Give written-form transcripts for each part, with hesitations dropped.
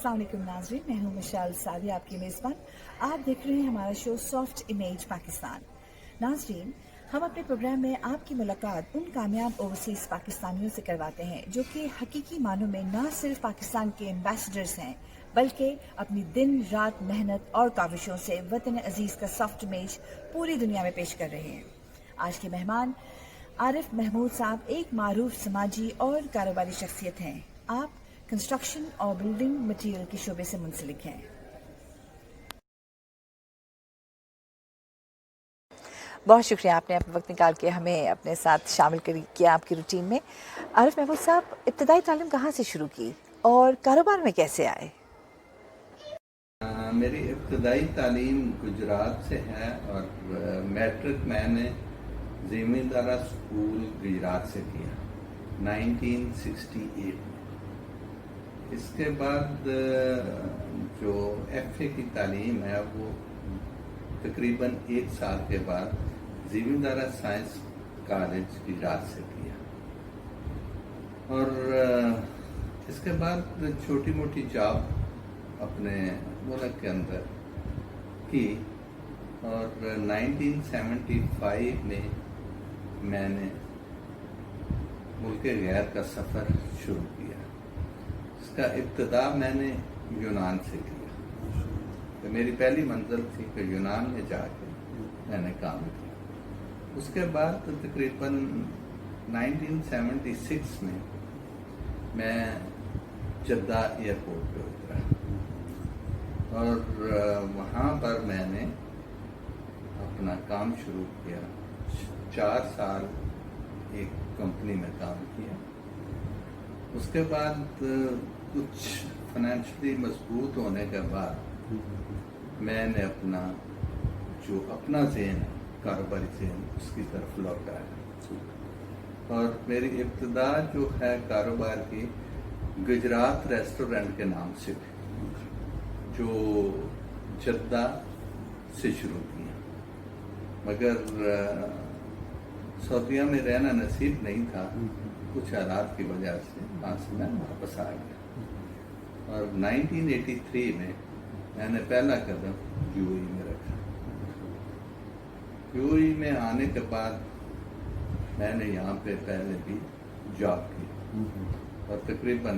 अस्सलाम वालेकुम नाज़रीन, मैं हूं मिशाल सादी, आपकी मेज़बान। आप देख रहे हैं हमारा शो सॉफ्ट इमेज पाकिस्तान। नाज़रीन, हम अपने प्रोग्राम में आपकी मुलाकात उन कामयाब ओवरसीज़ पाकिस्तानियों से करवाते हैं जो कि हकीकी मानों में न सिर्फ पाकिस्तान के एम्बेसडर्स हैं, बल्कि अपनी दिन रात मेहनत और काविशों से वतन अजीज़ का सॉफ्ट इमेज पूरी दुनिया में पेश कर रहे हैं। आज के मेहमान आरिफ महमूद साहब एक मारूफ समाजी और कारोबारी शख्सियत हैं। आप कंस्ट्रक्शन और बिल्डिंग मटेरियल के शोबे से मुंसलिक हैं। बहुत शुक्रिया, आपने अपना वक्त निकाल के हमें अपने साथ शामिल किया आपकी रूटीन में। आरिफ महमूद साहब, इब्तदाई तालीम कहाँ से शुरू की और कारोबार में कैसे आए? मेरी इब्तदाई तालीम गुजरात से है और मैट्रिक मैंने ज़मींदारा स्कूल गुजरात से किया 1968 में। इसके बाद जो FA की तालीम है वो तकरीबन 1 साल के बाद ज़मींदारा साइंस कॉलेज गुजरात से किया और इसके बाद छोटी मोटी जॉब अपने मुल्क के अंदर की और 1975 में मैंने मुल्क गैर का सफ़र शुरू किया। इसका इब्तदा मैंने यूनान से किया। तो मेरी पहली मंजिल थी कि यूनान में जाके मैंने काम किया। उसके बाद तो तकरीबन 1976 में मैं जद्दा एयरपोर्ट पे उतरा और वहाँ पर मैंने अपना काम शुरू किया। 4 साल एक कंपनी में काम किया। उसके बाद कुछ फाइनेंशियली मजबूत होने के बाद मैंने अपना ज़हन कारोबारी ज़हन उसकी तरफ लौटाया और मेरी इब्तदा जो है कारोबार की गुजरात रेस्टोरेंट के नाम से जो जद्दा से शुरू किया, मगर सऊदीया में रहना नसीब नहीं था। कुछ हालात की वजह से वहाँ से मैं वापस आ गया और 1983 में मैंने पहला कदम UAE में रखा। UAE में आने के बाद मैंने यहाँ पे पहले भी जॉब की और तकरीबन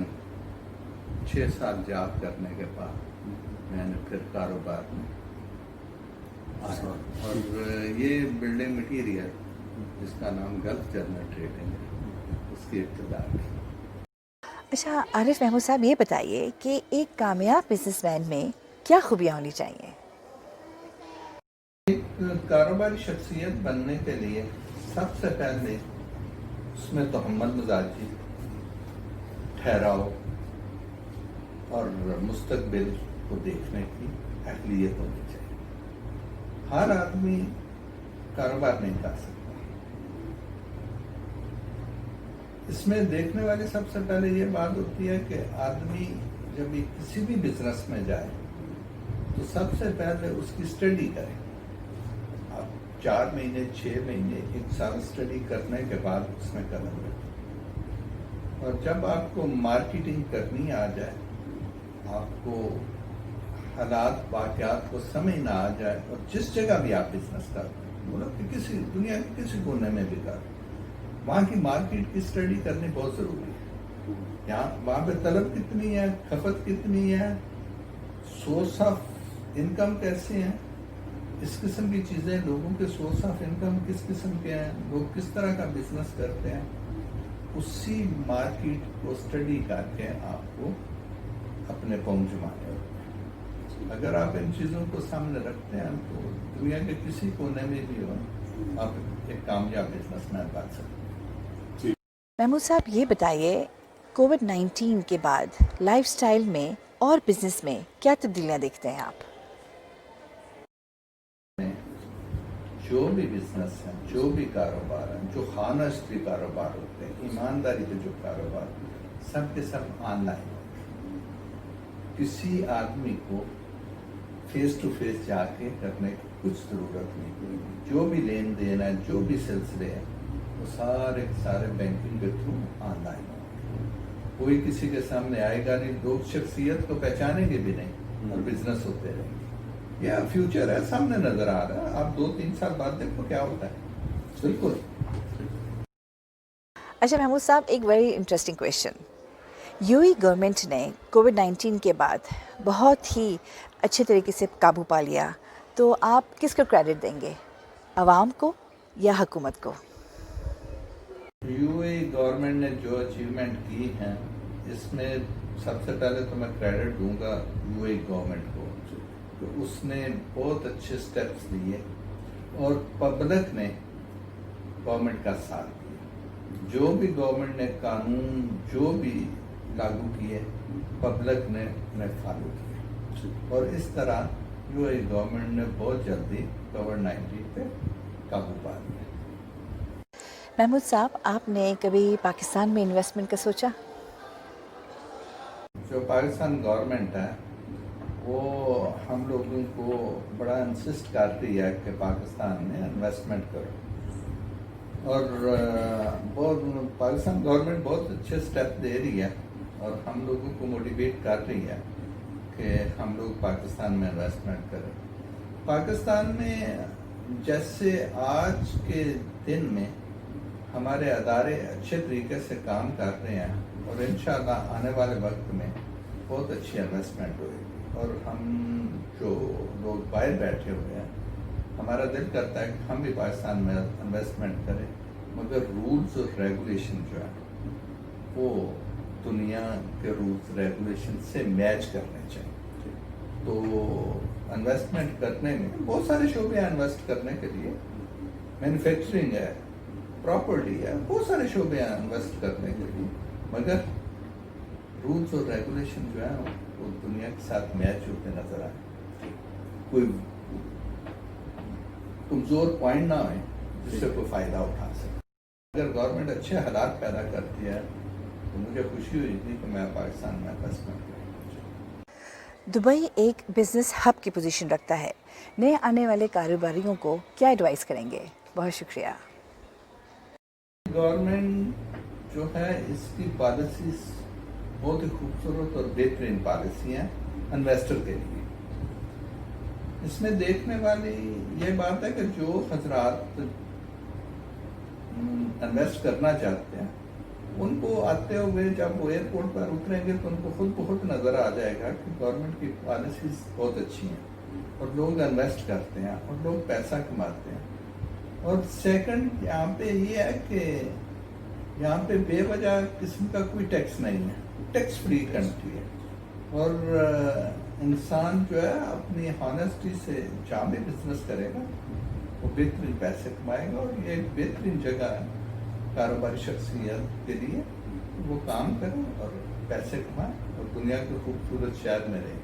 6 साल जॉब करने के बाद मैंने फिर कारोबार में आया और ये बिल्डिंग मटीरियल जिसका नाम गल्फ जर्नल ट्रेडिंग है, उसकी इब्तिदा की। अच्छा आरिफ महमूद साहब, ये बताइए कि एक कामयाब बिजनेसमैन में क्या खूबियाँ होनी चाहिए? एक कारोबारी शख्सियत बनने के लिए सबसे पहले उसमें तहम्मुल मिजाजी, ठहराव और मुस्तकबिल को देखने की अहलियत होनी चाहिए। हर आदमी कारोबार नहीं कर सकता। इसमें देखने वाली सबसे पहले ये बात होती है कि आदमी जब भी किसी भी बिजनेस में जाए तो सबसे पहले उसकी स्टडी करे। आप 4 महीने 6 महीने 1 साल स्टडी करने के बाद उसमें कदम रखें और जब आपको मार्केटिंग करनी आ जाए, आपको हालात वाक़यात को समझ ना आ जाए और जिस जगह भी आप बिजनेस करते हैं, मुल्क के किसी दुनिया के किसी कोने में भी कर, वहाँ की मार्केट की स्टडी करनी बहुत ज़रूरी है। यहाँ वहाँ पे तलब कितनी है, खपत कितनी है, सोर्स ऑफ इनकम कैसे हैं, इस किस्म की चीज़ें, लोगों के सोर्स ऑफ इनकम किस किस्म के हैं, लोग किस तरह का बिजनेस करते हैं, उसी मार्केट को स्टडी करके आपको अपने पहुँच जमाने होते हैं। अगर आप इन चीज़ों को सामने रखते हैं तो दुनिया के किसी कोने में भी हो आप एक कामयाब बिजनेसमैन बन सकते हैं। महमूद साहब, ये बताइए कोविड-19 के बाद लाइफस्टाइल में और बिजनेस में क्या तब्दीलियाँ देखते हैं आप? जो भी बिजनेस है, जो भी कारोबार है, जो खानस्ती कारोबार होते हैं, ईमानदारी से जो कारोबार, सब के सब ऑनलाइन होते हैं। किसी आदमी को फेस टू फेस जाके करने की कुछ ज़रूरत नहीं पड़ेगी। जो भी लेन देन है, जो भी सिलसिले हैं, वो सारे के सारे बैंकिंग के थ्रू ऑनलाइन होंगे। कोई किसी के सामने आएगा नहीं, लोग शख्सियत को पहचानेंगे भी नहीं और बिजनेस होते रहेंगे। यह फ्यूचर है, सामने नजर आ रहा है। आप 2-3 साल बाद देखो क्या होता है। बिल्कुल। अच्छा महमूद साहब, एक very interesting question. UAE government ने कोविड-19 के बाद बहुत ही अच्छे तरीके से काबू पा लिया, तो आप किसको क्रेडिट देंगे, आवाम को या हुकूमत को? यूएई गवर्नमेंट ने जो अचीवमेंट की हैं, इसमें सबसे पहले तो मैं क्रेडिट दूंगा यूएई गवर्नमेंट को, तो उसने बहुत अच्छे स्टेप्स लिए और पब्लिक ने गवर्नमेंट का साथ दिया। जो भी गवर्नमेंट ने कानून जो भी लागू किए, पब्लिक ने उन्हें फॉलो किया और इस तरह यूएई गवर्नमेंट ने बहुत जल्दी कोविड-19 पे काबू पा लिया। महमूद साहब, आपने कभी पाकिस्तान में इन्वेस्टमेंट का सोचा? जो पाकिस्तान गवर्नमेंट है वो हम लोगों को बड़ा इंसिस्ट कर रही है कि पाकिस्तान में इन्वेस्टमेंट करो और बहुत पाकिस्तान गवर्नमेंट बहुत अच्छे स्टेप दे रही है और हम लोगों को मोटिवेट कर रही है कि हम लोग पाकिस्तान में इन्वेस्टमेंट करें। पाकिस्तान में जैसे आज के दिन में हमारे अदारे अच्छे तरीके से काम कर रहे हैं और इंशाल्लाह आने वाले वक्त में बहुत अच्छी इन्वेस्टमेंट होगी और हम जो लोग बाहर बैठे हुए हैं, हमारा दिल करता है कि हम भी पाकिस्तान में इन्वेस्टमेंट करें, मगर रूल्स और रेगुलेशन जो है वो दुनिया के रूल्स रेगुलेशन से मैच करने चाहिए। तो इन्वेस्टमेंट करने में बहुत सारे शोबे हैं इन्वेस्ट करने के लिए, मैन्युफैक्चरिंग है, प्रॉपर्टी है, बहुत सारे शोबे हैं इन्वेस्ट करने के लिए, मगर रूल्स और रेगुलेशन जो है वो दुनिया के साथ मैच होते नजर आए। कोई कमजोर पॉइंट ना हो जिससे कोई फायदा उठा सके। अगर गवर्नमेंट अच्छे हालात पैदा करती है तो मुझे खुशी हुई थी कि मैं पाकिस्तान में इन्वेस्टमेंट करूँ। दुबई एक बिजनेस हब की पोजीशन रखता है, नए आने वाले कारोबारियों को क्या एडवाइस करेंगे? बहुत शुक्रिया। गवर्नमेंट जो है इसकी पॉलिसी बहुत ही खूबसूरत और बेहतरीन पॉलिसी है इन्वेस्टर के लिए। इसमें देखने वाली ये बात है कि जो हजरात इन्वेस्ट करना चाहते हैं उनको आते हुए जब वो एयरपोर्ट पर उतरेंगे तो उनको खुद बहुत नजर आ जाएगा कि गवर्नमेंट की पॉलिसीज बहुत अच्छी हैं और लोग इन्वेस्ट करते हैं और लोग पैसा कमाते हैं। और सेकंड यहाँ पे ये है कि यहाँ पे बेवजह किस्म का कोई टैक्स नहीं है, टैक्स फ्री कंट्री है और इंसान जो है अपनी हॉनेस्टी से जहाँ भी बिजनेस करेगा वो बेहतरीन पैसे कमाएगा और ये एक बेहतरीन जगह है कारोबारी शख्सियत के लिए। वो काम करें और पैसे कमाएं और दुनिया के खूबसूरत शहर में रहें।